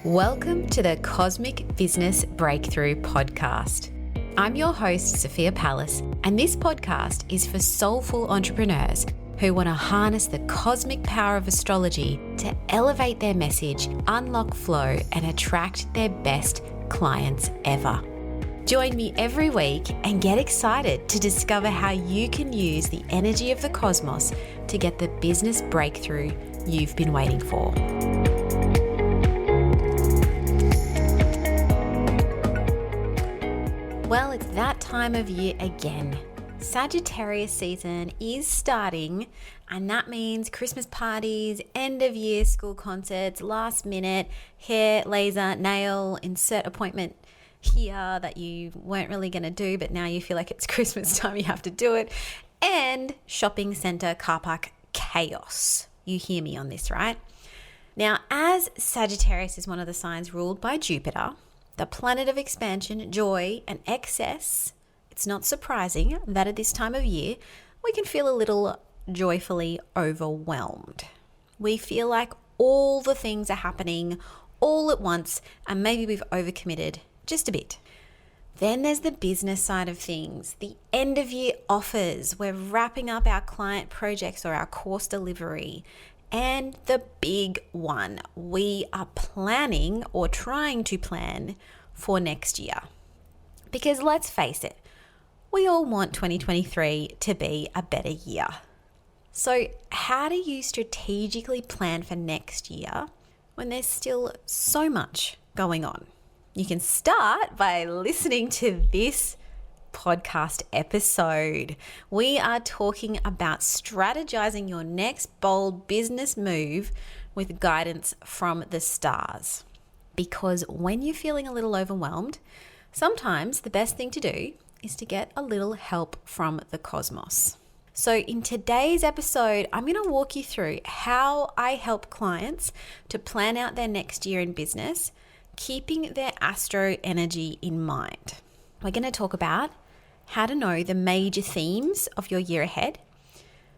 Welcome to the Cosmic Business Breakthrough Podcast. I'm your host, Sophia Pallas, and this podcast is for soulful entrepreneurs who want to harness the cosmic power of astrology to elevate their message, unlock flow, and attract their best clients ever. Join me every week and get excited to discover how you can use the energy of the cosmos to get the business breakthrough you've been waiting for. Well, it's that time of year again. Sagittarius season is starting, and that means Christmas parties, end of year school concerts, last minute hair, laser, nail, insert appointment here that you weren't really going to do, but now you feel like it's Christmas time, you have to do it, and shopping center car park chaos. You hear me on this, right? Now, as Sagittarius is one of the signs ruled by Jupiter, the planet of expansion, joy, and excess, it's not surprising that at this time of year, we can feel a little joyfully overwhelmed. We feel like all the things are happening all at once, and maybe we've overcommitted just a bit. Then there's the business side of things, the end of year offers. We're wrapping up our client projects or our course delivery. And the big one, we are planning or trying to plan for next year. Because let's face it, we all want 2023 to be a better year. So how do you strategically plan for next year when there's still so much going on? You can start by listening to this podcast episode. We are talking about strategizing your next bold business move with guidance from the stars. Because when you're feeling a little overwhelmed, sometimes the best thing to do is to get a little help from the cosmos. So in today's episode, I'm going to walk you through how I help clients to plan out their next year in business, keeping their astro energy in mind. We're going to talk about how to know the major themes of your year ahead,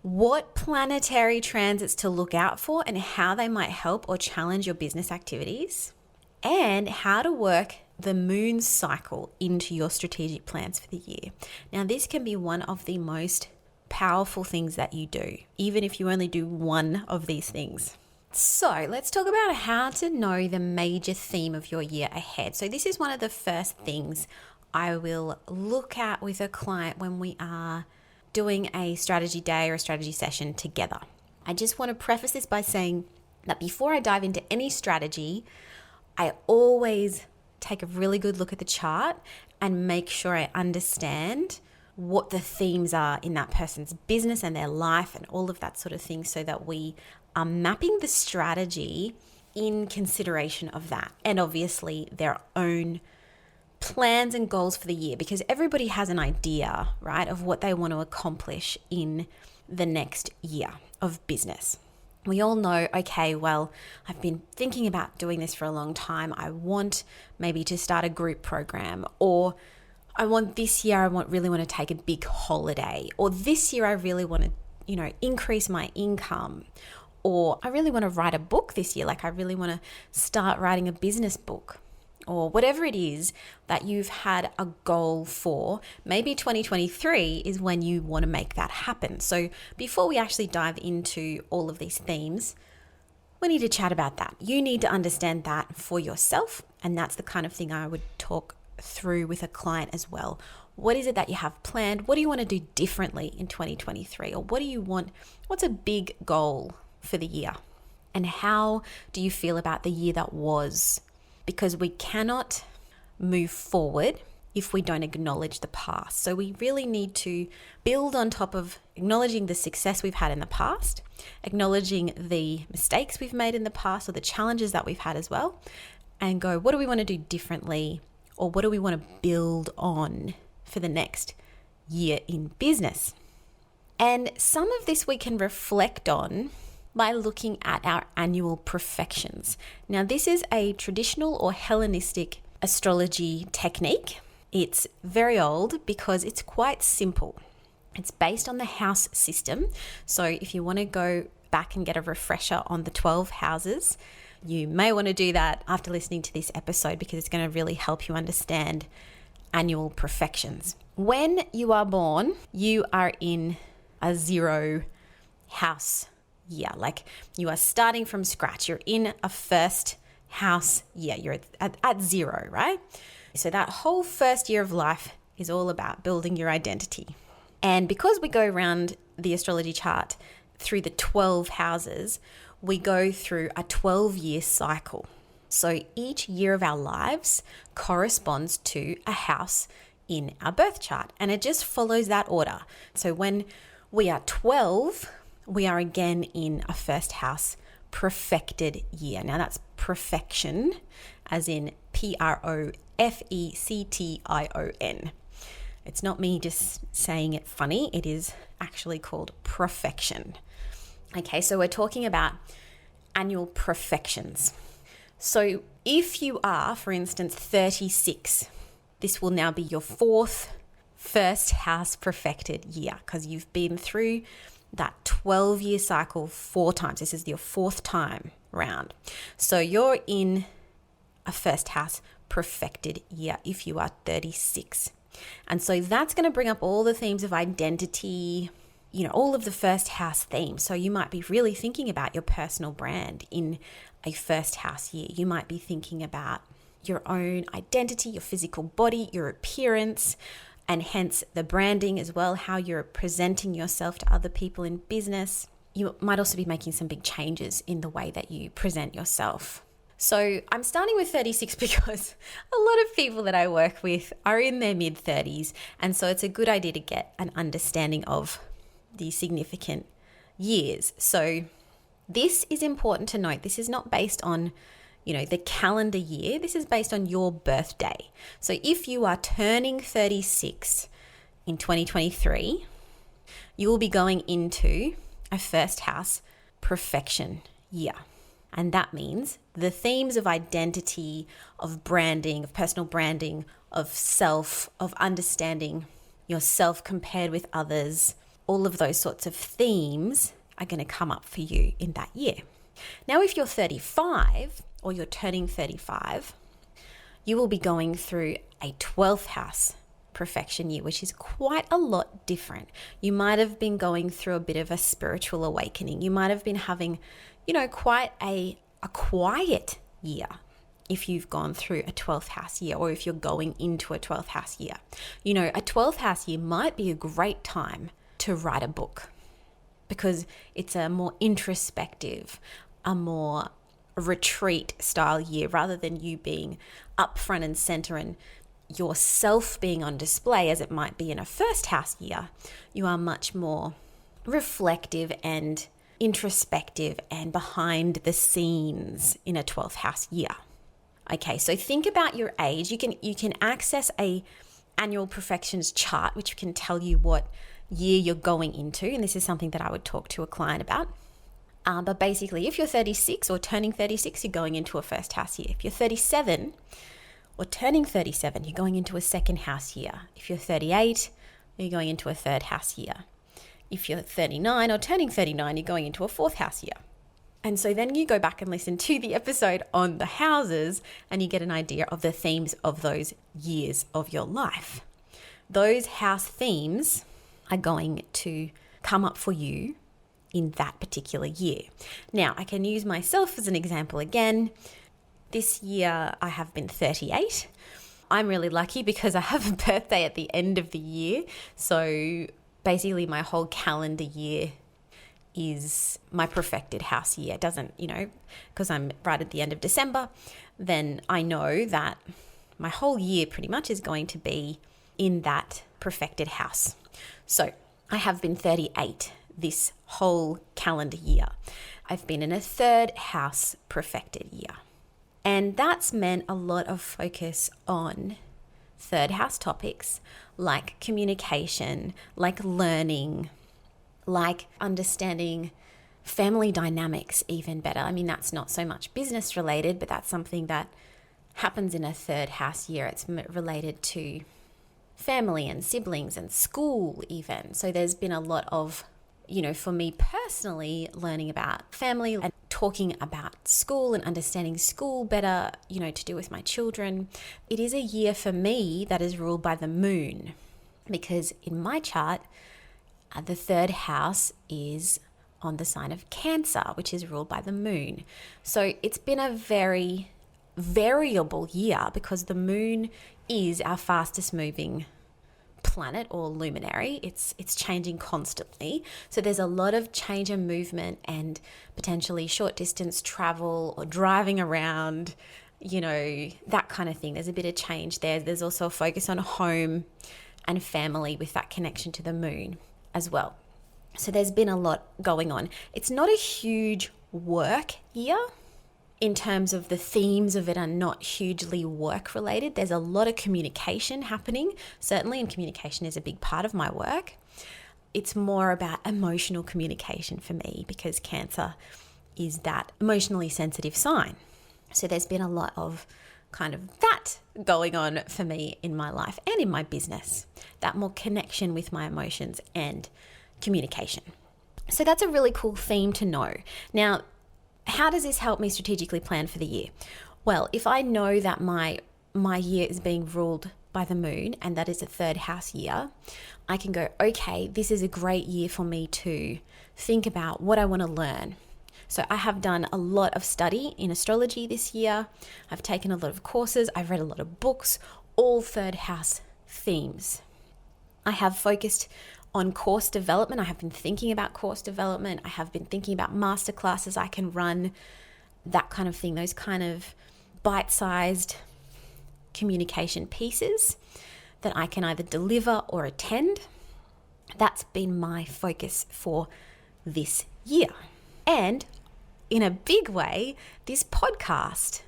what planetary transits to look out for and how they might help or challenge your business activities, and how to work the moon cycle into your strategic plans for the year. Now, this can be one of the most powerful things that you do, even if you only do one of these things. So let's talk about how to know the major theme of your year ahead. So this is one of the first things I will look at with a client when we are doing a strategy day or a strategy session together. I just want to preface this by saying that before I dive into any strategy, I always take a really good look at the chart and make sure I understand what the themes are in that person's business and their life and all of that sort of thing, so that we are mapping the strategy in consideration of that, and obviously their own plans and goals for the year, because everybody has an idea, right, of what they want to accomplish in the next year of business. We all know, okay, well, I've been thinking about doing this for a long time. I want maybe to start a group program, or I want this year, really want to take a big holiday, or this year I really want to, increase my income, or I really want to write a book this year. Like I really want to start writing a business book, or whatever it is that you've had a goal for. Maybe 2023 is when you want to make that happen. So before we actually dive into all of these themes, we need to chat about that. You need to understand that for yourself. And that's the kind of thing I would talk through with a client as well. What is it that you have planned? What do you want to do differently in 2023? Or what do you want? What's a big goal for the year? And how do you feel about the year that was? Because we cannot move forward if we don't acknowledge the past. So we really need to build on top of acknowledging the success we've had in the past, acknowledging the mistakes we've made in the past or the challenges that we've had as well, and go, what do we want to do differently? Or what do we want to build on for the next year in business? And some of this we can reflect on by looking at our annual profections. Now, this is a traditional or Hellenistic astrology technique. It's very old because it's quite simple. It's based on the house system. So if you want to go back and get a refresher on the 12 houses, You may want to do that after listening to this episode because it's going to really help you understand annual perfections. When you are born, you are in a 0 house year. Like you are starting from scratch. You're in a first house year. You're at 0, right? So that whole first year of life is all about building your identity. And because we go around the astrology chart through the 12 houses, we go through a 12-year cycle. So each year of our lives corresponds to a house in our birth chart, and it just follows that order. So when we are 12, we are again in a first house perfected year. Now that's perfection, as in Profection. It's not me just saying it funny. It is actually called perfection. Okay, so we're talking about annual perfections. So if you are, for instance, 36, this will now be your 4th first house perfected year because you've been through that 12-year cycle 4 times. This is your 4th time round. So you're in a first house perfected year if you are 36. And so that's going to bring up all the themes of identity, all of the first house themes. So you might be really thinking about your personal brand in a first house year. You might be thinking about your own identity, your physical body, your appearance, and hence the branding as well, how you're presenting yourself to other people in business. You might also be making some big changes in the way that you present yourself. So I'm starting with 36 because a lot of people that I work with are in their mid-30s. And so it's a good idea to get an understanding of the significant years. So this is important to note. This is not based on, the calendar year. This is based on your birthday. So if you are turning 36 in 2023, you will be going into a first house perfection year. And that means the themes of identity, of branding, of personal branding, of self, of understanding yourself compared with others, all of those sorts of themes are going to come up for you in that year. Now, if you're 35 or you're turning 35, you will be going through a 12th house perfection year, which is quite a lot different. You might have been going through a bit of a spiritual awakening. You might have been having, quite a quiet year if you've gone through a 12th house year, or if you're going into a 12th house year. A 12th house year might be a great time to write a book because it's a more introspective, a more retreat style year, rather than you being up front and center and yourself being on display as it might be in a first house year. You are much more reflective and introspective and behind the scenes in a 12th house year. Okay, so think about your age. You can access a annual perfections chart, which can tell you what year you're going into, and this is something that I would talk to a client about. But basically, if you're 36 or turning 36, you're going into a first house year. If you're 37 or turning 37, you're going into a second house year. If you're 38, you're going into a third house year. If you're 39 or turning 39, you're going into a fourth house year. And so then you go back and listen to the episode on the houses and you get an idea of the themes of those years of your life. Those house themes are going to come up for you in that particular year. Now, I can use myself as an example again. This year I have been 38. I'm really lucky because I have a birthday at the end of the year. So basically my whole calendar year is my perfected house year. It doesn't, because I'm right at the end of December, then I know that my whole year pretty much is going to be in that perfected house. So I have been 38 this whole calendar year. I've been in a third house perfected year. And that's meant a lot of focus on third house topics like communication, like learning, like understanding family dynamics even better. I mean, that's not so much business related, but that's something that happens in a third house year. It's related to family and siblings and school even. So there's been a lot of For me personally, learning about family and talking about school and understanding school better, to do with my children. It is a year for me that is ruled by the moon, because in my chart, the third house is on the sign of Cancer, which is ruled by the moon. So it's been a very variable year because the moon is our fastest moving planet or luminary. It's changing constantly. So there's a lot of change and movement and potentially short distance travel or driving around, that kind of thing. There's a bit of change there. There's also a focus on home and family with that connection to the moon as well. So there's been a lot going on. It's not a huge work year. In terms of the themes of it are not hugely work related. There's a lot of communication happening, certainly, and communication is a big part of my work. It's more about emotional communication for me because Cancer is that emotionally sensitive sign. So there's been a lot of kind of that going on for me in my life and in my business, that more connection with my emotions and communication. So that's a really cool theme to know. Now, how does this help me strategically plan for the year? Well, if I know that my year is being ruled by the moon and that is a third house year, I can go, okay, this is a great year for me to think about what I want to learn. So I have done a lot of study in astrology this year. I've taken a lot of courses. I've read a lot of books, all third house themes. I have focused on course development. I have been thinking about course development. I have been thinking about masterclasses I can run, that kind of thing, those kind of bite-sized communication pieces that I can either deliver or attend. That's been my focus for this year. And in a big way, this podcast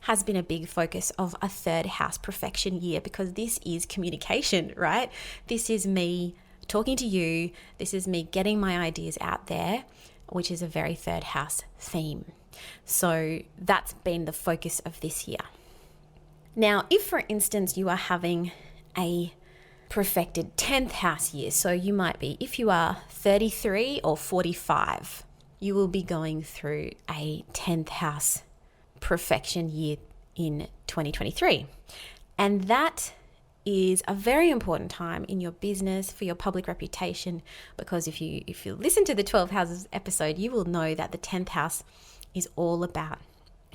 has been a big focus of a third house perfection year because this is communication, right? This is me talking to you. This is me getting my ideas out there, which is a very third house theme. So that's been the focus of this year. Now, if for instance you are having a perfected 10th house year, so you might be, if you are 33 or 45, you will be going through a 10th house perfection year in 2023. And that is a very important time in your business for your public reputation, because if you listen to the 12 houses episode, you will know that the 10th house is all about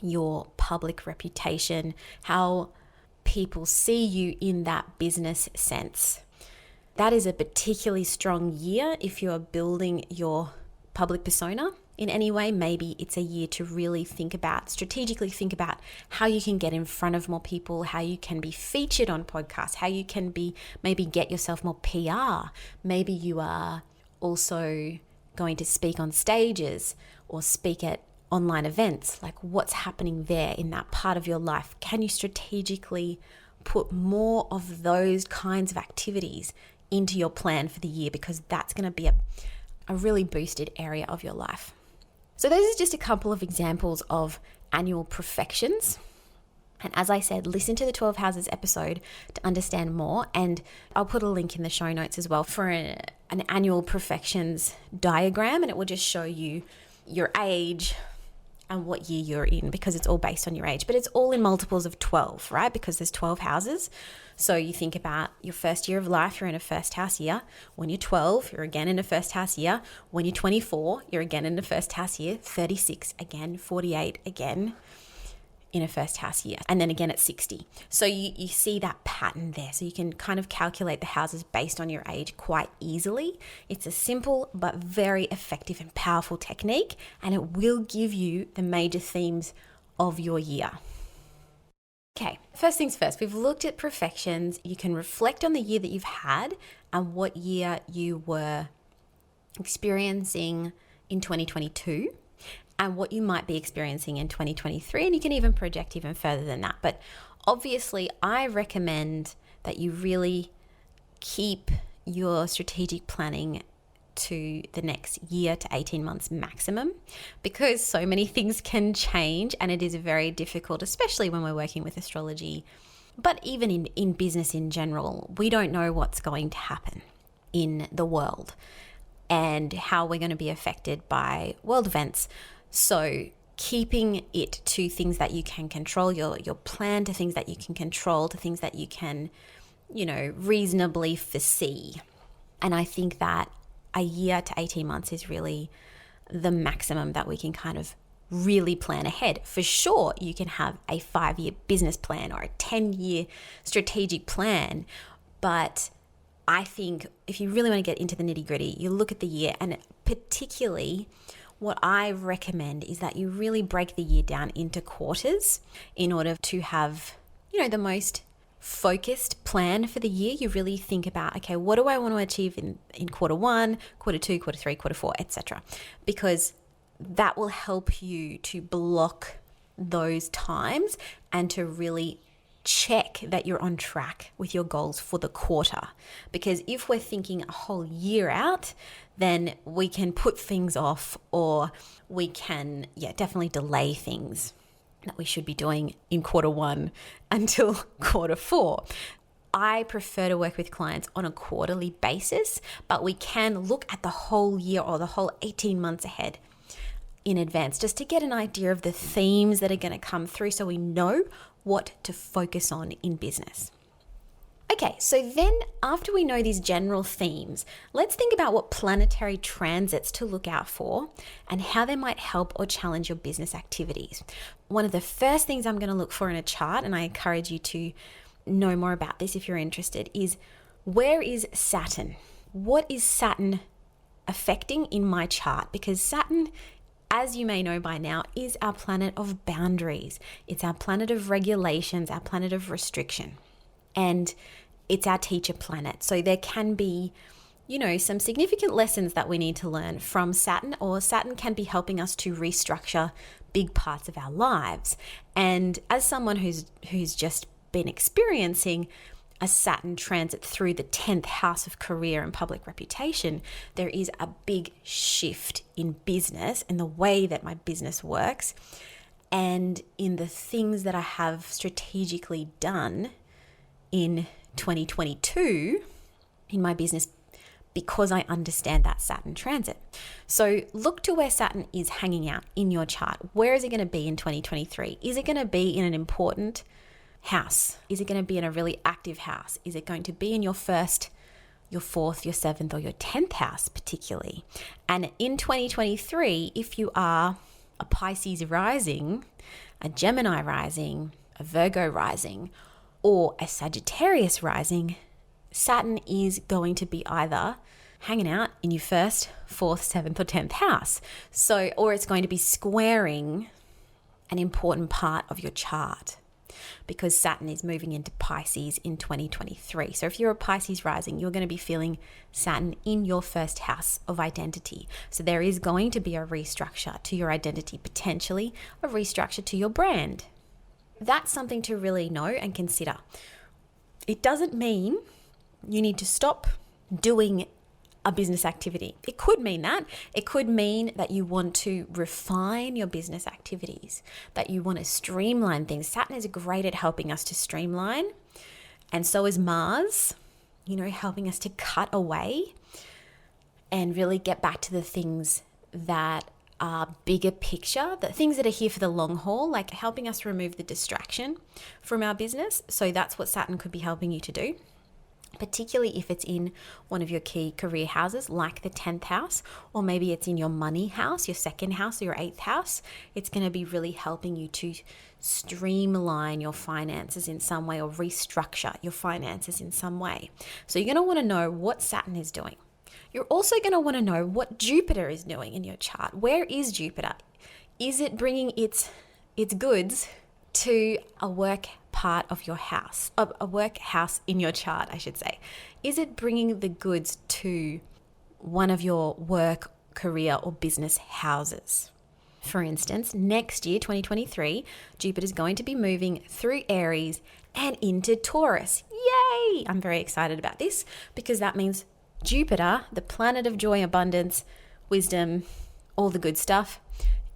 your public reputation, how people see you in that business sense. That is a particularly strong year if you're building your public persona in any way. Maybe it's a year to really strategically think about how you can get in front of more people, how you can be featured on podcasts, how you can maybe get yourself more PR. Maybe you are also going to speak on stages or speak at online events. Like, what's happening there in that part of your life? Can you strategically put more of those kinds of activities into your plan for the year? Because that's going to be a really boosted area of your life. So those are just a couple of examples of annual perfections. And as I said, listen to the 12 houses episode to understand more. And I'll put a link in the show notes as well for an annual perfections diagram. And it will just show you your age and what year you're in, because it's all based on your age. But it's all in multiples of 12, right? Because there's 12 houses. So you think about your first year of life, you're in a first house year. When you're 12, you're again in a first house year. When you're 24, you're again in a first house year. 36 again, 48 again in a first house year. And then again at 60. So you see that pattern there. So you can kind of calculate the houses based on your age quite easily. It's a simple but very effective and powerful technique, and it will give you the major themes of your year. Okay, first things first, we've looked at perfections. You can reflect on the year that you've had and what year you were experiencing in 2022 and what you might be experiencing in 2023. And you can even project even further than that. But obviously, I recommend that you really keep your strategic planning to the next year to 18 months maximum, because so many things can change and it is very difficult, especially when we're working with astrology, but even in business in general. We don't know what's going to happen in the world. and how we're going to be affected by world events. So keeping it to things that you can control, your plan to things that you can control, to things that you can, reasonably foresee. And I think that a year to 18 months is really the maximum that we can kind of really plan ahead. For sure, you can have a 5-year business plan or a 10-year strategic plan, but I think if you really want to get into the nitty-gritty, you look at the year, and particularly what I recommend is that you really break the year down into quarters in order to have, the most focused plan for the year. You really think about, okay, what do I want to achieve in quarter 1, quarter 2, quarter 3, quarter 4, etc. Because that will help you to block those times and to really check that you're on track with your goals for the quarter. Because if we're thinking a whole year out, then we can put things off, or we can, definitely delay things that we should be doing in quarter 1 until quarter 4. I prefer to work with clients on a quarterly basis, but we can look at the whole year or the whole 18 months ahead in advance, just to get an idea of the themes that are going to come through, so we know what to focus on in business. Okay, so then after we know these general themes, let's think about what planetary transits to look out for and how they might help or challenge your business activities. One of the first things I'm going to look for in a chart, and I encourage you to know more about this if you're interested, is where is Saturn? What is Saturn affecting in my chart? Because Saturn, as you may know by now, is our planet of boundaries. It's our planet of regulations, our planet of restriction. And it's our teacher planet. So there can be, some significant lessons that we need to learn from Saturn, or Saturn can be helping us to restructure big parts of our lives. And as someone who's just been experiencing a Saturn transit through the 10th house of career and public reputation, there is a big shift in business and the way that my business works, and in the things that I have strategically done in 2022 in my business, because I understand that Saturn transit. So look to where Saturn is hanging out in your chart. Where is it going to be in 2023? Is it going to be in an important house? Is it going to be in a really active house? Is it going to be in your first, your fourth, your seventh, or your 10th house particularly? And in 2023, if you are a Pisces rising, a Gemini rising, a Virgo rising, or a Sagittarius rising, Saturn is going to be either hanging out in your first, fourth, seventh, or 10th house. So, or it's going to be squaring an important part of your chart, because Saturn is moving into Pisces in 2023. So if you're a Pisces rising, you're going to be feeling Saturn in your first house of identity. So there is going to be a restructure to your identity, potentially a restructure to your brand. That's something to really know and consider. It doesn't mean you need to stop doing a business activity. It could mean that. It could mean that you want to refine your business activities, that you want to streamline things. Saturn is great at helping us to streamline, and so is Mars, helping us to cut away and really get back to the things that are bigger picture, the things that are here for the long haul, like helping us remove the distraction from our business. So that's what Saturn could be helping you to do, particularly if it's in one of your key career houses, like the 10th house, or maybe it's in your money house, your second house, or your 8th house. It's going to be really helping you to streamline your finances in some way, or restructure your finances in some way. So you're going to want to know what Saturn is doing. You're also going to want to know what Jupiter is doing in your chart. Where is Jupiter? Is it bringing its goods to a work part of your house, a work house in your chart, I should say? Is it bringing the goods to one of your work, career, or business houses? For instance, next year, 2023, Jupiter is going to be moving through Aries and into Taurus. Yay! I'm very excited about this, because that means Jupiter, the planet of joy, abundance, wisdom, all the good stuff,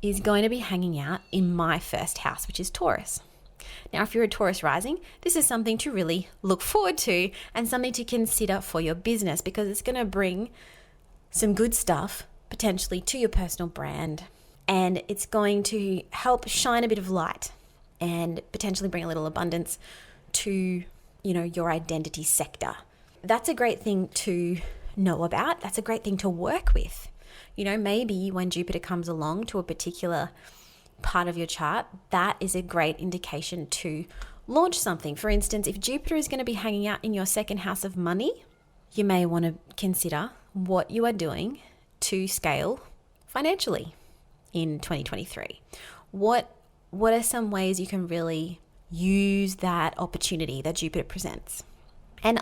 is going to be hanging out in my first house, which is Taurus. Now, if you're a Taurus rising, this is something to really look forward to and something to consider for your business, because it's going to bring some good stuff potentially to your personal brand, and it's going to help shine a bit of light and potentially bring a little abundance to, your identity sector. That's a great thing to know about. That's a great thing to work with. Maybe when Jupiter comes along to a particular part of your chart, that is a great indication to launch something. For instance, if Jupiter is going to be hanging out in your second house of money, you may want to consider what you are doing to scale financially in 2023. What are some ways you can really use that opportunity that Jupiter presents? And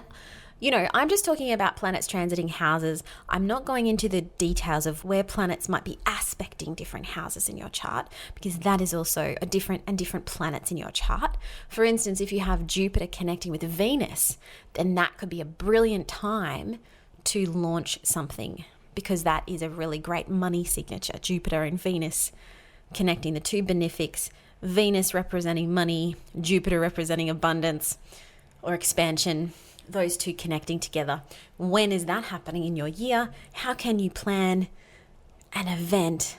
I'm just talking about planets transiting houses. I'm not going into the details of where planets might be aspecting different houses in your chart, because that is also a different planets in your chart. For instance, if you have Jupiter connecting with Venus, then that could be a brilliant time to launch something, because that is a really great money signature. Jupiter and Venus connecting, the two benefics, Venus representing money, Jupiter representing abundance or expansion. Those two connecting together. When is that happening in your year? How can you plan an event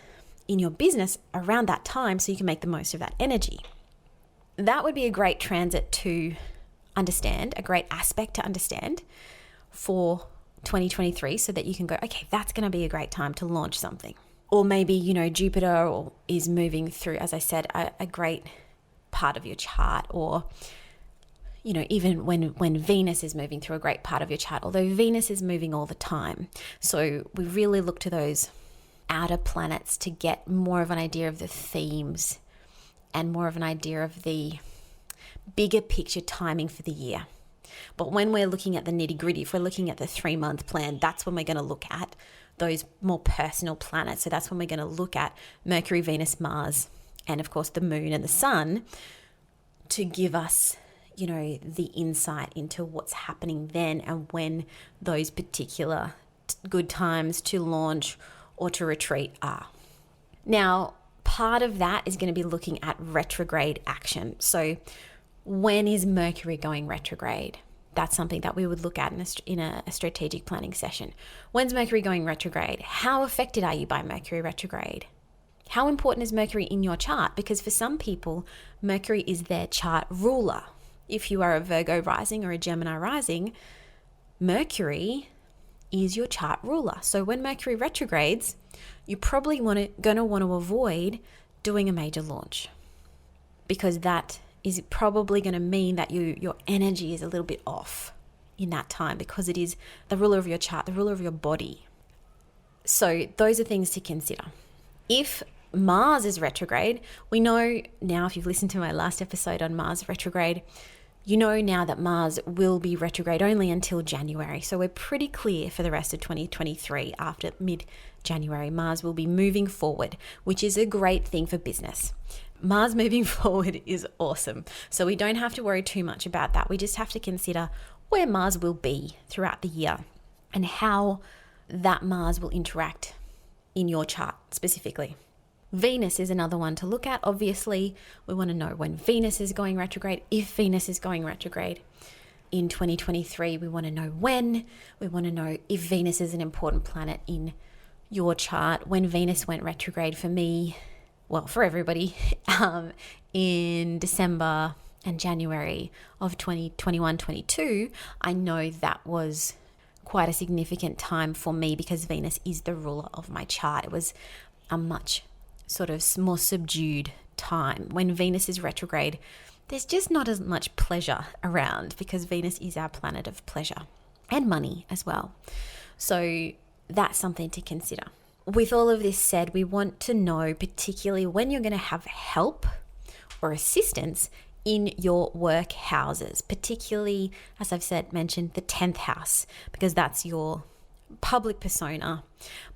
in your business around that time so you can make the most of that energy? That would be a great transit to understand, a great aspect to understand for 2023, so that you can go, okay, that's going to be a great time to launch something. Or maybe, Jupiter is moving through, as I said, a great part of your chart, or even when Venus is moving through a great part of your chart, although Venus is moving all the time. So we really look to those outer planets to get more of an idea of the themes and more of an idea of the bigger picture timing for the year. But when we're looking at the nitty gritty, if we're looking at the 3-month plan, that's when we're going to look at those more personal planets. So that's when we're going to look at Mercury, Venus, Mars, and of course the moon and the sun, to give us the insight into what's happening then and when those particular good times to launch or to retreat are. Now, part of that is going to be looking at retrograde action. So when is Mercury going retrograde? That's something that we would look at in a strategic planning session. When's Mercury going retrograde? How affected are you by Mercury retrograde? How important is Mercury in your chart? Because for some people, Mercury is their chart ruler. If you are a Virgo rising or a Gemini rising, Mercury is your chart ruler. So when Mercury retrogrades, you're probably going to want to avoid doing a major launch, because that is probably going to mean that your energy is a little bit off in that time, because it is the ruler of your chart, the ruler of your body. So those are things to consider. If Mars is retrograde, we know now, if you've listened to my last episode on Mars retrograde, you know now that Mars will be retrograde only until January. So we're pretty clear for the rest of 2023. After mid-January, Mars will be moving forward, which is a great thing for business. Mars moving forward is awesome. So we don't have to worry too much about that. We just have to consider where Mars will be throughout the year and how that Mars will interact in your chart specifically. Venus is another one to look at. Obviously, we want to know when Venus is going retrograde, if Venus is going retrograde in 2023. We want to know when. We want to know if Venus is an important planet in your chart. When Venus went retrograde for me, well, for everybody, in December and January of 2021-22, I know that was quite a significant time for me, because Venus is the ruler of my chart. It was a much sort of more subdued time. When Venus is retrograde, there's just not as much pleasure around, because Venus is our planet of pleasure and money as well. So that's something to consider. With all of this said, we want to know particularly when you're going to have help or assistance in your work houses, particularly, as I've mentioned, the 10th house, because that's your public persona,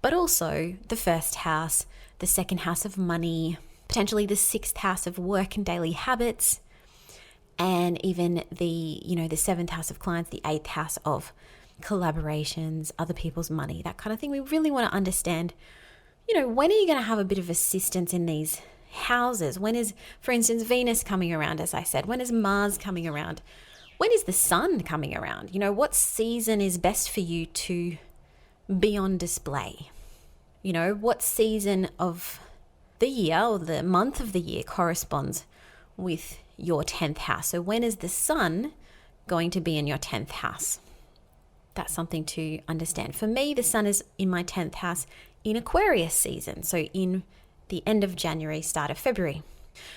but also the first house, the second house of money, potentially the 6th house of work and daily habits, and even the 7th house of clients, the 8th house of collaborations, other people's money, that kind of thing. We really want to understand, when are you going to have a bit of assistance in these houses? When is, for instance, Venus coming around, as I said? When is Mars coming around? When is the sun coming around? What season is best for you to be on display? You know, what season of the year or the month of the year corresponds with your 10th house? So when is the sun going to be in your 10th house? That's something to understand. For me, the sun is in my 10th house in Aquarius season. So in the end of January, start of February.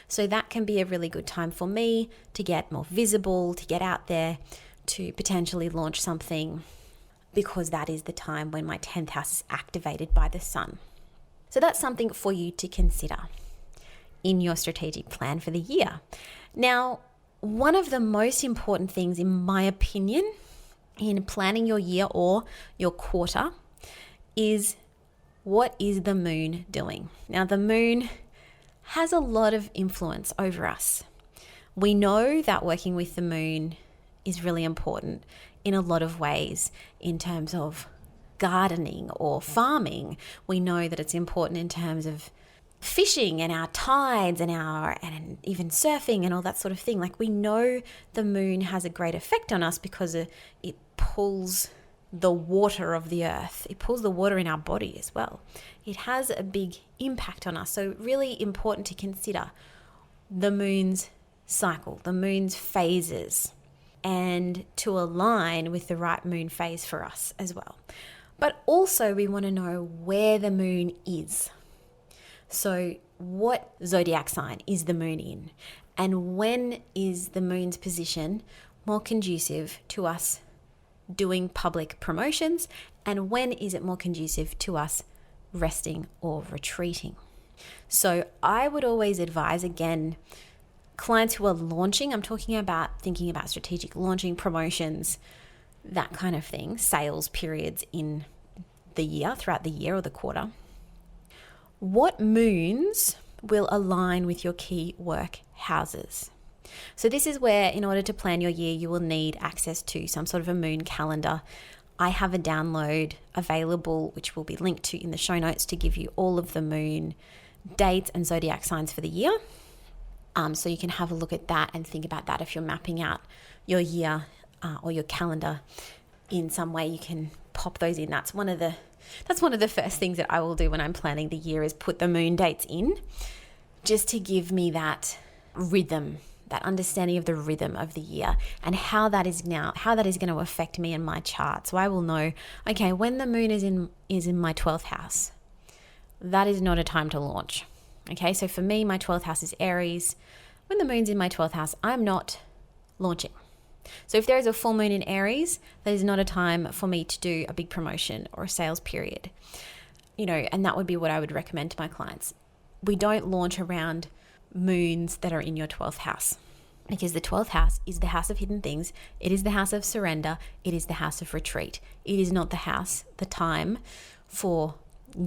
So that can be a really good time for me to get more visible, to get out there, to potentially launch something, because that is the time when my 10th house is activated by the sun. So that's something for you to consider in your strategic plan for the year. Now, one of the most important things, in my opinion, in planning your year or your quarter is, what is the moon doing? Now, the moon has a lot of influence over us. We know that working with the moon is really important in a lot of ways in terms of gardening or farming. We know that it's important in terms of fishing and our tides and even surfing and all that sort of thing. Like, we know the moon has a great effect on us because it pulls the water of the earth. It pulls the water in our body as well. It has a big impact on us. So really important to consider the moon's cycle, the moon's phases, and to align with the right moon phase for us as well. But also we want to know where the moon is. So what zodiac sign is the moon in? And when is the moon's position more conducive to us doing public promotions? And when is it more conducive to us resting or retreating? So I would always advise, again, clients who are launching, I'm talking about thinking about strategic launching, promotions, that kind of thing, sales periods in the year, throughout the year or the quarter. What moons will align with your key work houses? So this is where, in order to plan your year, you will need access to some sort of a moon calendar. I have a download available, which will be linked to in the show notes, to give you all of the moon dates and zodiac signs for the year. So you can have a look at that and think about that if you're mapping out your year or your calendar in some way. You can pop those in. That's one of the first things that I will do when I'm planning the year, is put the moon dates in, just to give me that rhythm, that understanding of the rhythm of the year and how that is going to affect me and my chart. So I will know, okay, when the moon is in my 12th house, that is not a time to launch. Okay, so for me, my 12th house is Aries. When the moon's in my 12th house, I'm not launching. So if there is a full moon in Aries, that is not a time for me to do a big promotion or a sales period. And that would be what I would recommend to my clients. We don't launch around moons that are in your 12th house, because the 12th house is the house of hidden things. It is the house of surrender. It is the house of retreat. It is not the time for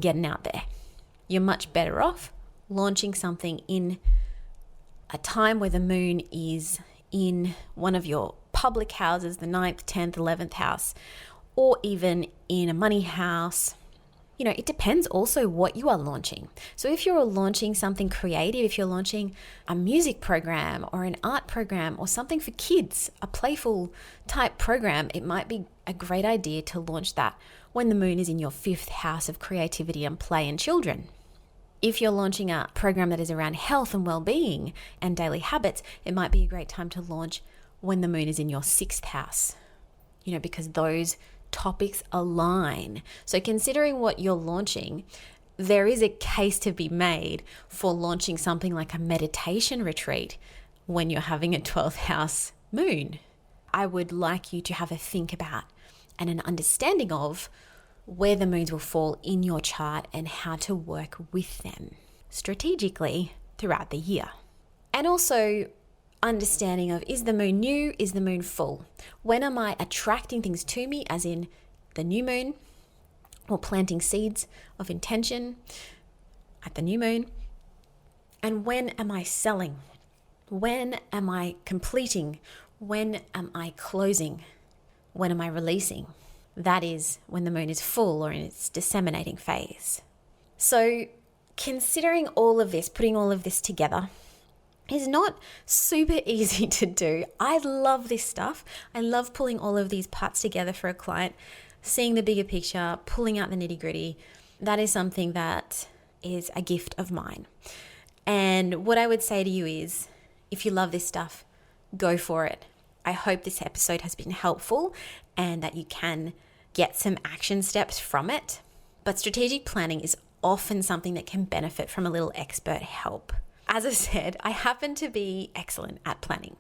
getting out there. You're much better off launching something in a time where the moon is in one of your public houses, the 9th, 10th, 11th house, or even in a money house. It depends also what you are launching. So if you're launching something creative, if you're launching a music program or an art program or something for kids, a playful type program, it might be a great idea to launch that when the moon is in your 5th house of creativity and play and children. If you're launching a program that is around health and well-being and daily habits, it might be a great time to launch when the moon is in your 6th house, because those topics align. So considering what you're launching, there is a case to be made for launching something like a meditation retreat when you're having a 12th house moon. I would like you to have a think about and an understanding of where the moons will fall in your chart and how to work with them strategically throughout the year. And also understanding of, is the moon new? Is the moon full? When am I attracting things to me, as in the new moon, or planting seeds of intention at the new moon? And when am I selling? When am I completing? When am I closing? When am I releasing? That is when the moon is full or in its disseminating phase. So considering all of this, putting all of this together, is not super easy to do. I love this stuff. I love pulling all of these parts together for a client. seeing the bigger picture, pulling out the nitty-gritty, that is something that is a gift of mine. And what I would say to you is, if you love this stuff, go for it. I hope this episode has been helpful and that you can get some action steps from it. But strategic planning is often something that can benefit from a little expert help. As I said, I happen to be excellent at planning.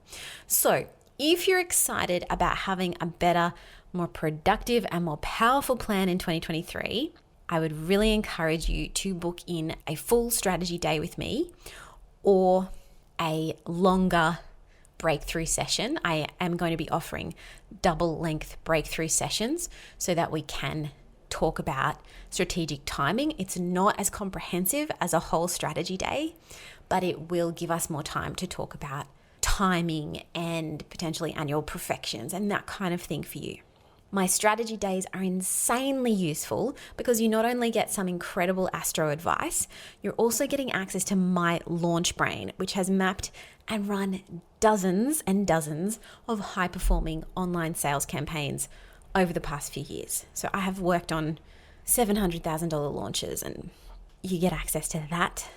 So if you're excited about having a better, more productive and more powerful plan in 2023, I would really encourage you to book in a full strategy day with me or a longer breakthrough session. I am going to be offering double length breakthrough sessions so that we can talk about strategic timing. It's not as comprehensive as a whole strategy day, but it will give us more time to talk about timing and potentially annual perfections and that kind of thing for you. My strategy days are insanely useful because you not only get some incredible astro advice, you're also getting access to my launch brain, which has mapped and run dozens and dozens of high-performing online sales campaigns over the past few years. So I have worked on $700,000 launches, and you get access to that,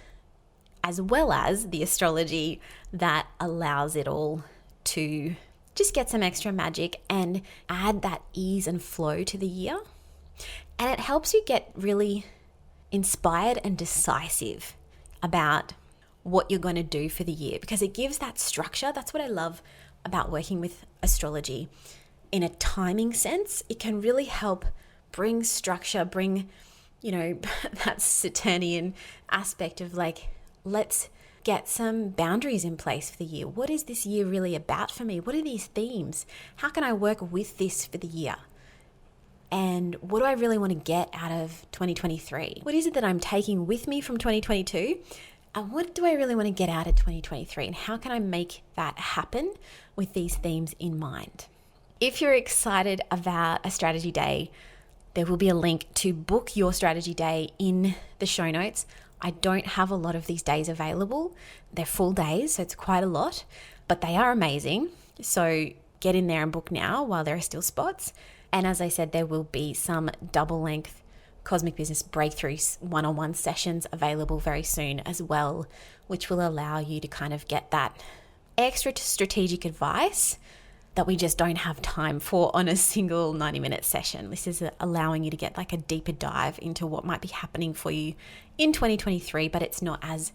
as well as the astrology that allows it all to just get some extra magic and add that ease and flow to the year. And it helps you get really inspired and decisive about what you're going to do for the year, because it gives that structure. That's what I love about working with astrology. In a timing sense, it can really help bring structure, bring, that Saturnian aspect of like, let's get some boundaries in place for the year. What is this year really about for me? What are these themes? How can I work with this for the year? And what do I really want to get out of 2023? What is it that I'm taking with me from 2022? And what do I really want to get out of 2023? And how can I make that happen with these themes in mind? If you're excited about a strategy day, there will be a link to book your strategy day in the show notes. I don't have a lot of these days available. They're full days, so it's quite a lot, but they are amazing. So get in there and book now while there are still spots. And as I said, there will be some double length Cosmic Business Breakthroughs one-on-one sessions available very soon as well, which will allow you to kind of get that extra strategic advice that we just don't have time for on a single 90-minute session. This is allowing you to get like a deeper dive into what might be happening for you in 2023, but it's not as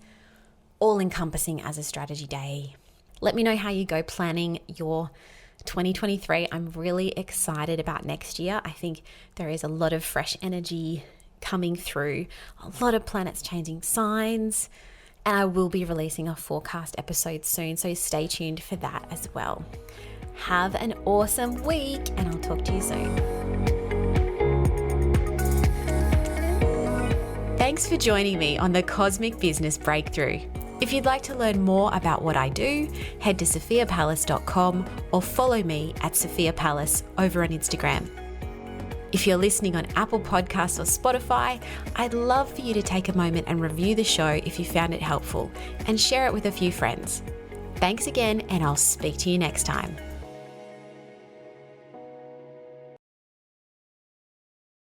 all-encompassing as a strategy day. Let me know how you go planning your 2023. I'm really excited about next year. I think there is a lot of fresh energy coming through, a lot of planets changing signs, and I will be releasing a forecast episode soon, so stay tuned for that as well. Have an awesome week, and I'll talk to you soon. Thanks for joining me on the Cosmic Business Breakthrough. If you'd like to learn more about what I do, head to sophiapalace.com or follow me at Sophia Palace over on Instagram. If you're listening on Apple Podcasts or Spotify, I'd love for you to take a moment and review the show if you found it helpful and share it with a few friends. Thanks again, and I'll speak to you next time.